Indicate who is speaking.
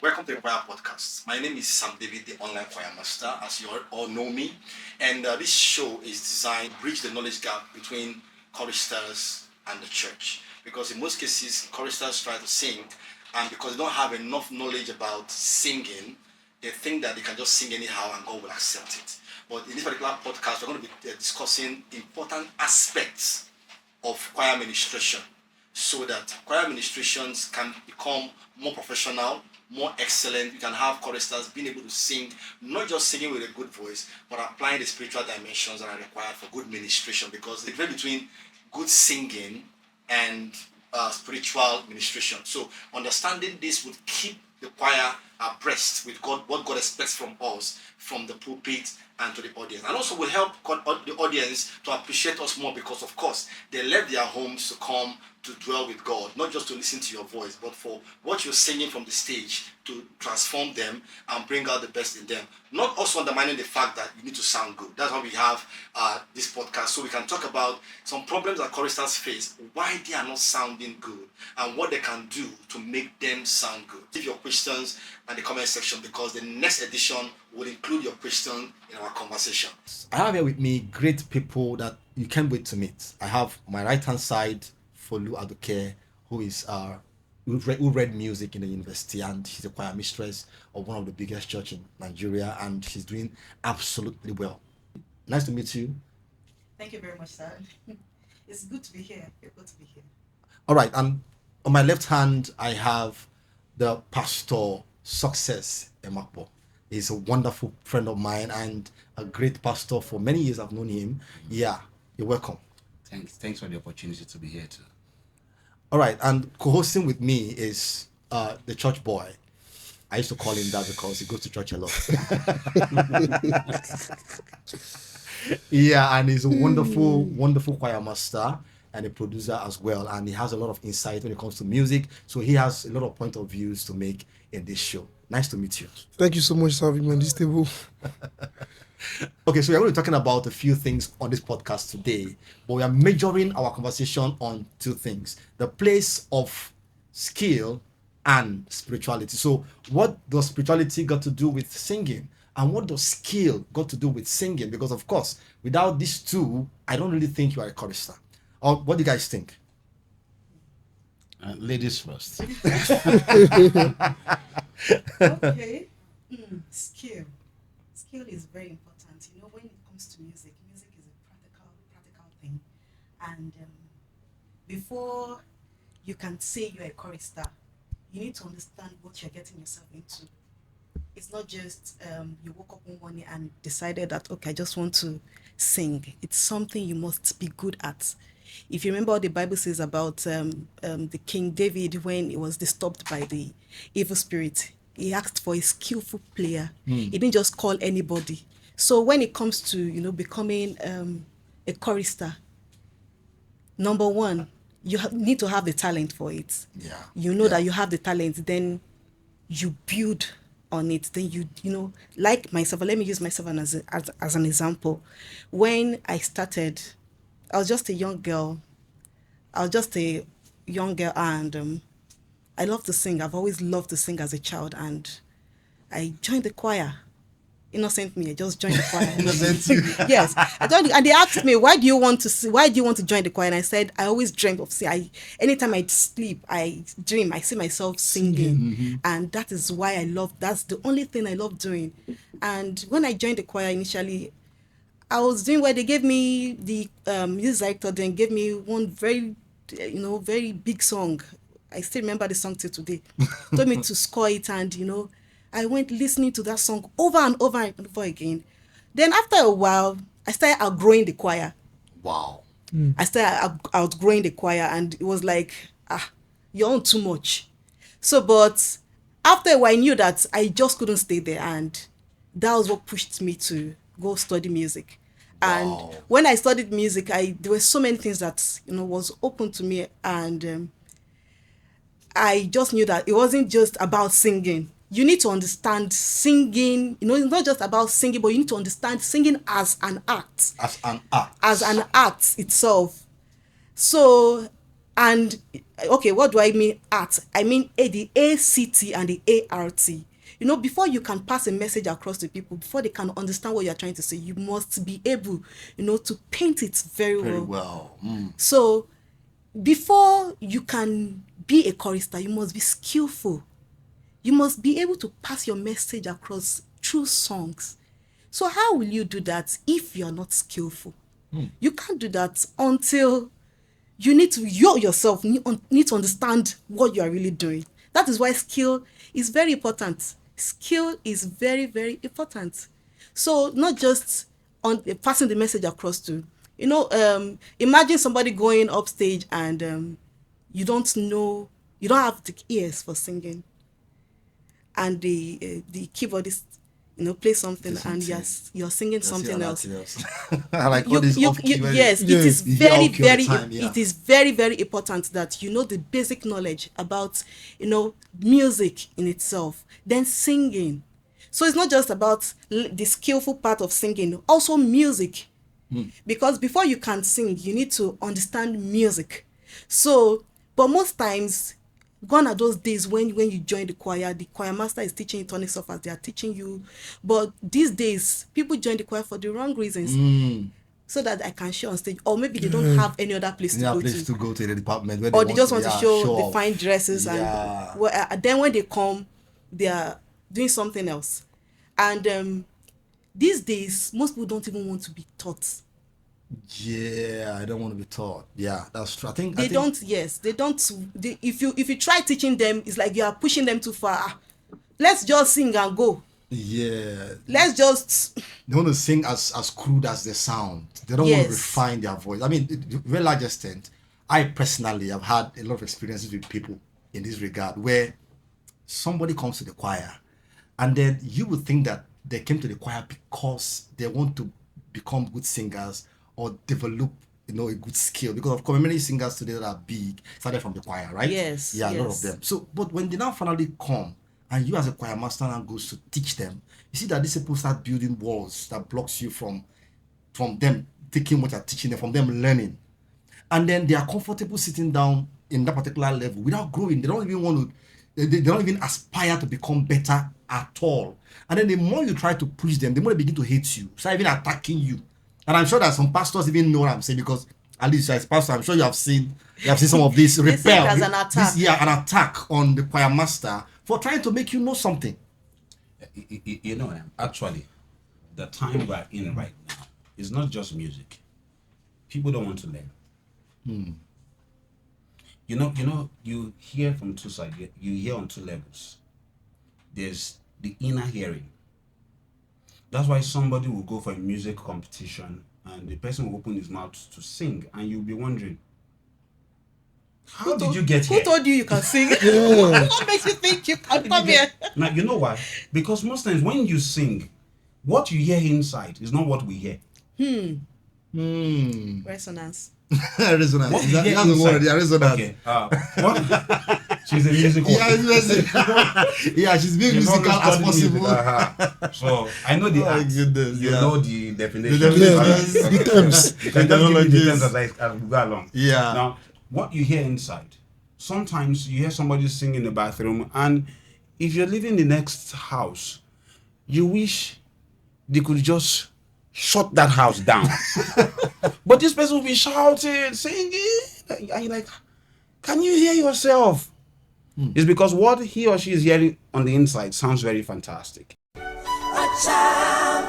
Speaker 1: Welcome to the Choir Podcast. My name is Sam David, the online choir master, as you all know me. And this show is designed to bridge the knowledge gap between choristers and the church. Because in most cases, choristers try to sing, and because they don't have enough knowledge about singing, they think that they can just sing anyhow and God will accept it. But in this particular podcast, we're going to be discussing important aspects of choir administration, so that choir administrations can become more professional, more excellent. You can have choristers being able to sing, not just singing with a good voice, but applying the spiritual dimensions that are required for good ministration. Because the difference between good singing and spiritual ministration. So understanding this would keep the choir abreast with God, what God expects from us, from the pulpit and to the audience, and also will help the audience to appreciate us more, because of course they left their homes to come to dwell with God, not just to listen to your voice, but for what you're singing from the stage to transform them and bring out the best in them. Not also undermining the fact that you need to sound good. That's why we have this podcast, so we can talk about some problems that choristers face, why they are not sounding good, and what they can do to make them sound good. Leave your questions in the comment section, because the next edition will include your question in our conversation. I have here with me great people that you can't wait to meet. I have my right hand side Folu Aduke, who is who read music in the university, and she's a choir mistress of one of the biggest church in Nigeria, and she's doing absolutely well. Nice to meet you.
Speaker 2: Thank you very much, sir. It's good to be here. It's good to be here.
Speaker 1: All right, and on my left hand, I have the pastor Success Emakpo. He's a wonderful friend of mine and a great pastor. For many years I've known him. Yeah, you're welcome.
Speaker 3: Thanks for the opportunity to be here too.
Speaker 1: All right, and co-hosting with me is the church boy. I used to call him that because he goes to church a lot. Yeah, and he's a wonderful choir master and a producer as well, and he has a lot of insight when it comes to music, so he has a lot of point of views to make in this show. Nice to meet you.
Speaker 4: Thank you so much for having me on this table.
Speaker 1: Okay, so we're going to be talking about a few things on this podcast today, but we are majoring our conversation on two things: the place of skill and spirituality. So what does spirituality got to do with singing? And what does skill got to do with singing? Because of course, without these two, I don't really think you are a chorister. Or what do you guys think?
Speaker 3: Ladies first.
Speaker 2: Okay. Skill. Skill is very important. You know, when it comes to music, music is a practical thing. And before you can say you're a chorister, you need to understand what you're getting yourself into. It's not just you woke up one morning and decided that, okay, I just want to sing. It's something you must be good at. If you remember what the Bible says about the King David, when he was disturbed by the evil spirit, he asked for a skillful player. He didn't just call anybody. So when it comes to, you know, becoming a chorister, number one, you need to have the talent for it.
Speaker 1: Yeah.
Speaker 2: You know that you have the talent, then you build on it. Then you know, like myself, let me use myself as an example. When I started, I was just a young girl. And I love to sing. I've always loved to sing as a child, and I joined the choir. Innocent me, I just joined the choir.
Speaker 1: Innocent you.
Speaker 2: Yes, I joined, and they asked me, "Why do you want to sing? Why do you want to join the choir?" And I said, "I always dreamt of singing. Anytime I sleep, I dream. I see myself singing, and that is why I love. That's the only thing I love doing." And when I joined the choir initially, I was doing where they gave me the music director, then gave me one very big song. I still remember the song till today. Told me to score it, and I went listening to that song over and over and over again. Then after a while, I started outgrowing the choir.
Speaker 1: Wow.
Speaker 2: I started outgrowing the choir, and it was like, you're on too much. So, but after a while, I knew that I just couldn't stay there, and that was what pushed me to go study music. And when I studied music, there were so many things that was open to me, and I just knew that it wasn't just about singing. You need to understand singing. It's not just about singing, but you need to understand singing as an act.
Speaker 1: As an act.
Speaker 2: As an act itself. So And okay, what do I mean art? I mean the ACT and the ART. You know, before you can pass a message across to people, before they can understand what you're trying to say, you must be able, to paint it very
Speaker 3: Very
Speaker 2: well.
Speaker 3: well.
Speaker 2: So before you can be a chorister, you must be skillful. You must be able to pass your message across through songs. So how will you do that if you're not skillful? You can't do that until you yourself need to understand what you are really doing. That is why skill is very important. Skill is very, very important. So not just on passing the message across to, imagine somebody going upstage and you don't have the ears for singing, and the keyboardist play something and you're singing something else.
Speaker 3: I like all this off-key.
Speaker 2: Yes, it is
Speaker 3: you hear
Speaker 2: very,
Speaker 3: off-key all the
Speaker 2: very,
Speaker 3: time, yeah.
Speaker 2: it is very, very important that you know the basic knowledge about, music in itself, then singing. So it's not just about the skillful part of singing, also music. Because before you can sing, you need to understand music. So, but most times, gone are those days when you join the choir master is teaching you tonic soft, they are teaching you. But these days, people join the choir for the wrong reasons. So that I can show on stage, or maybe they don't have any other place to go
Speaker 3: to go to the department where
Speaker 2: or they just want to show the
Speaker 3: off.
Speaker 2: fine dresses and then when they come, they are doing something else. And these days, most people don't even want to be taught.
Speaker 3: Yeah, I don't want to be taught. Yeah, that's true. I think
Speaker 2: Don't. If you try teaching them, it's like you are pushing them too far. Let's just sing and go.
Speaker 3: Yeah,
Speaker 2: Let's just.
Speaker 3: they want to sing as crude as they sound. They don't want to refine their voice. I mean, to a very large extent, I personally have had a lot of experiences with people in this regard where somebody comes to the choir and then you would think that they came to the choir because they want to become good singers or develop a good skill, because of course many singers today that are big started from the choir, right?
Speaker 2: Yes,
Speaker 3: yeah, a lot
Speaker 2: yes.
Speaker 3: of them. So but when they now finally come and you as a choir master now goes to teach them, you see that these people start building walls that blocks you from them taking what you're teaching them, from them learning. And then they are comfortable sitting down in that particular level without growing. They don't even want to, they don't even aspire to become better at all. And then the more you try to push them, the more they begin to hate you, start even attacking you. And I'm sure that some pastors even know what I'm saying, because at least as pastor, I'm sure you have seen some of this
Speaker 2: They see it
Speaker 3: repel,
Speaker 2: as an attack.
Speaker 3: an attack on the choir master for trying to make you know something.
Speaker 5: Actually, the time we're in right now is not just music. People don't want to learn. You hear from two sides. You hear on two levels. There's the inner hearing. That's why somebody will go for a music competition and the person will open his mouth to sing, and you'll be wondering, how did you get here?
Speaker 2: Who told you can sing? What makes you think you can come here?
Speaker 5: Now, you know why? Because most times when you sing, what you hear inside is not what we hear.
Speaker 2: Resonance.
Speaker 3: Resonance.
Speaker 5: What you hear
Speaker 3: That's the word.
Speaker 5: inside.
Speaker 3: Yeah, resonance.
Speaker 5: Okay. What? She's a musical.
Speaker 3: Yeah, she's being musical as possible.
Speaker 5: So I know the
Speaker 3: Oh,
Speaker 5: art.
Speaker 3: goodness,
Speaker 5: You
Speaker 3: yeah.
Speaker 5: know the definition.
Speaker 3: The definition.
Speaker 5: Alright,
Speaker 4: The terms.
Speaker 5: You can just give me the terms as we go along.
Speaker 3: Yeah.
Speaker 5: Now, what you hear inside, sometimes you hear somebody sing in the bathroom, and if you're living in the next house, you wish they could just shut that house down. But this person will be shouting, singing, and you're like, can you hear yourself? It's because what he or she is hearing on the inside sounds very fantastic.
Speaker 6: A child